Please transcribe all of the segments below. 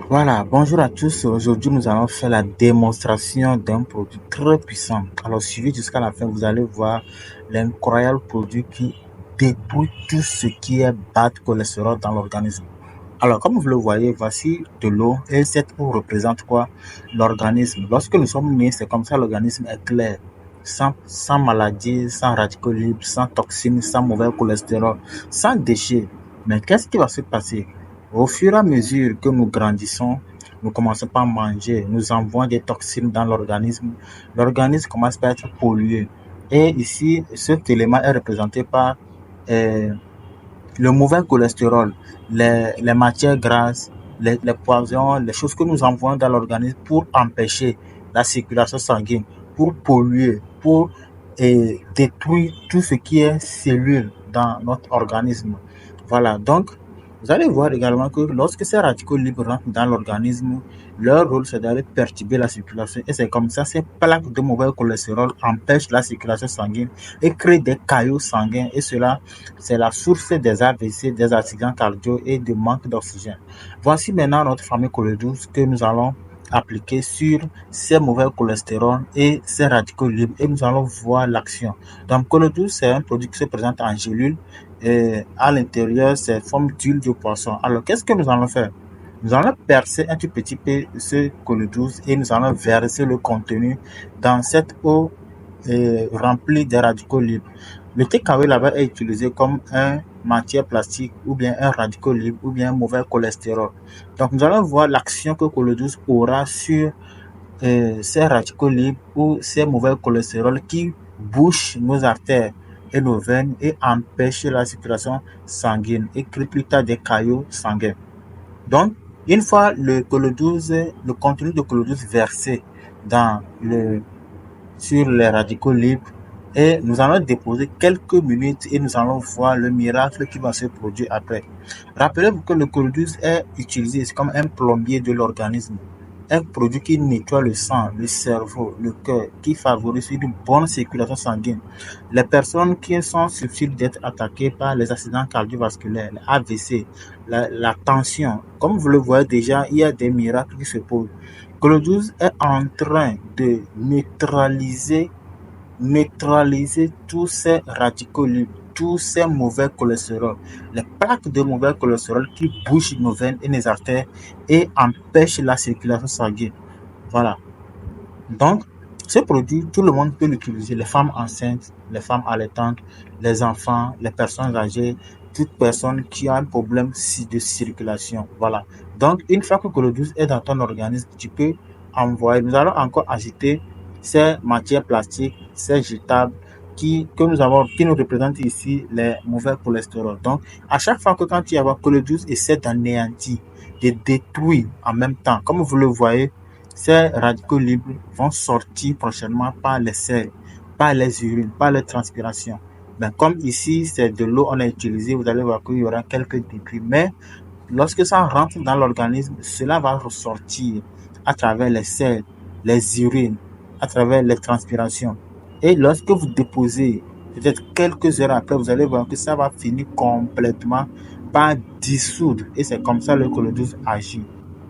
Voilà, bonjour à tous. Aujourd'hui, nous allons faire la démonstration d'un produit très puissant. Alors, suivez jusqu'à la fin, vous allez voir l'incroyable produit qui détruit tout ce qui est bas de cholestérol dans l'organisme. Alors, comme vous le voyez, voici de l'eau et cette eau représente quoi? L'organisme. Lorsque nous sommes nés, c'est comme ça, l'organisme est clair. Sans maladie, sans radicaux libres, sans toxines, sans mauvais cholestérol, sans déchets. Mais qu'est-ce qui va se passer? Au fur et à mesure que nous grandissons, nous commençons par manger, nous envoyons des toxines dans l'organisme. L'organisme commence par être pollué. Et ici, cet élément est représenté par euh, le mauvais cholestérol, les matières grasses, les poisons, les choses que nous envoyons dans l'organisme pour empêcher la circulation sanguine, pour polluer, pour détruire tout ce qui est cellule dans notre organisme. Voilà, donc vous allez voir également que lorsque ces radicaux libres rentrent dans l'organisme, leur rôle c'est d'aller perturber la circulation. Et c'est comme ça, ces plaques de mauvais cholestérol empêchent la circulation sanguine et créent des caillots sanguins. Et cela, c'est la source des AVC, des accidents cardio et de manque d'oxygène. Voici maintenant notre fameux cholestérol que nous allons appliquer sur ces mauvais cholestérol et ces radicaux libres et nous allons voir l'action. Donc, cholestérol, c'est un produit qui se présente en gélule et à l'intérieur, c'est forme d'huile de poisson. Alors, qu'est-ce que nous allons faire? Nous allons percer un tout petit peu ce cholestérol et nous allons verser le contenu dans cette eau remplie de radicaux libres. Le TKW là-bas est utilisé comme un matière plastique ou bien un radicaux libre ou bien un mauvais cholestérol. Donc, nous allons voir l'action que cholestérol aura sur ces radicaux libres ou ces mauvais cholestérol qui bouchent nos artères et nos veines et empêchent la circulation sanguine et créent plus tard des caillots sanguins. Donc, une fois le contenu de chlorose versé dans sur les radicaux libres, et nous allons déposer quelques minutes et nous allons voir le miracle qui va se produire après. Rappelez-vous que le chlorose est utilisé comme un plombier de l'organisme, un produit qui nettoie le sang, le cerveau, le cœur, qui favorise une bonne circulation sanguine. Les personnes qui sont susceptibles d'être attaquées par les accidents cardiovasculaires, les AVC, la tension, comme vous le voyez déjà, il y a des miracles qui se posent. Clodus est en train de neutraliser tous ces radicaux libres, tous ces mauvais cholestérol, les plaques de mauvais cholestérol qui bouchent nos veines et nos artères et empêchent la circulation sanguine. Voilà. Donc, ce produit, tout le monde peut l'utiliser. Les femmes enceintes, les femmes allaitantes, les enfants, les personnes âgées, toute personne qui a un problème de circulation. Voilà. Donc, une fois que le 12 est dans ton organisme, tu peux envoyer. Nous allons encore ajouter ces matières plastiques, ces jetables qui nous représentent ici les mauvais cholestérol. Donc, à chaque fois que quand tu as que le 12 essaie d'anéantir, de détruire en même temps, comme vous le voyez, ces radicaux libres vont sortir prochainement par les selles, par les urines, par les transpirations. Ben, comme ici, c'est de l'eau on a utilisé, vous allez voir qu'il y aura quelques débris. Mais lorsque ça rentre dans l'organisme, cela va ressortir à travers les selles, les urines, à travers les transpirations. Et lorsque vous déposez, peut-être quelques heures après, vous allez voir que ça va finir complètement par dissoudre. Et c'est comme ça le cholestérol agit.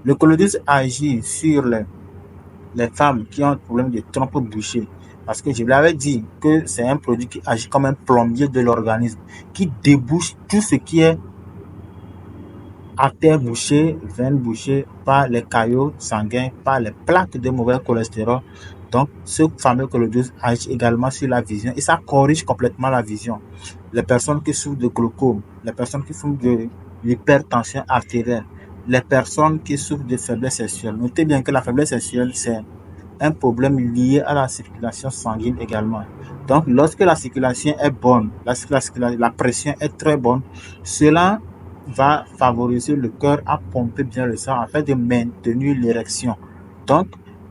Le cholestérol agit sur les femmes qui ont un problème de trompe bouchée. Parce que je vous l'avais dit que c'est un produit qui agit comme un plombier de l'organisme, qui débouche tout ce qui est artères bouchées, veines bouchées par les caillots sanguins, par les plaques de mauvais cholestérol. Donc, ce fameux cholestérol agit également sur la vision et ça corrige complètement la vision. Les personnes qui souffrent de glaucome, les personnes qui souffrent de l'hypertension artérielle, les personnes qui souffrent de faiblesse sexuelle. Notez bien que la faiblesse sexuelle, c'est un problème lié à la circulation sanguine également. Donc, lorsque la circulation est bonne, la pression est très bonne, cela va favoriser le cœur à pomper bien le sang afin de maintenir l'érection. Donc,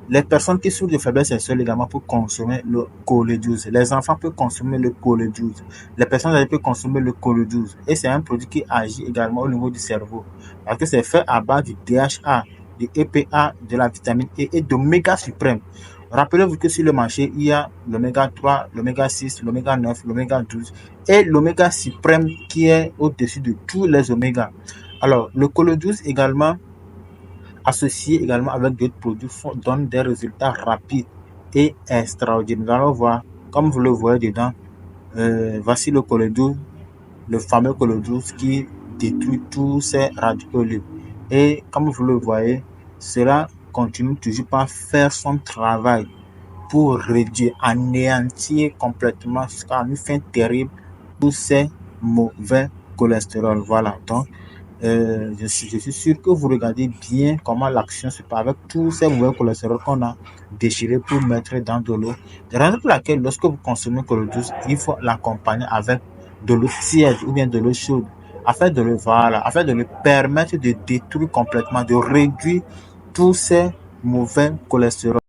les personnes qui souffrent de faiblesse sexuelle également peuvent consommer le cholédouze. Les enfants peuvent consommer le cholédouze. Les personnes âgées peuvent consommer le cholédouze. Et c'est un produit qui agit également au niveau du cerveau. Parce que c'est fait à base du DHA, du EPA, de la vitamine E et d'oméga suprême. Rappelez-vous que sur le marché, il y a l'oméga 3, l'oméga 6, l'oméga 9, l'oméga 12 et l'oméga suprême qui est au-dessus de tous les oméga. Alors, le cholédouze également associé également avec d'autres produits, donne des résultats rapides et extraordinaires. Nous allons voir, comme vous le voyez dedans, voici le colodou, le fameux colodou qui détruit tous ces radicaux libres. Et comme vous le voyez, cela continue toujours par faire son travail pour réduire, anéantir complètement jusqu'à une fin terrible tous ces mauvais cholestérol. Voilà, donc je suis sûr que vous regardez bien comment l'action se passe avec tous ces mauvais cholestérol qu'on a déchiré pour mettre dans de l'eau. C'est raison pour laquelle lorsque vous consommez chlorure douce, il faut l'accompagner avec de l'eau tiède ou bien de l'eau chaude afin de afin de lui permettre de détruire complètement, de réduire tous ces mauvais cholestérol.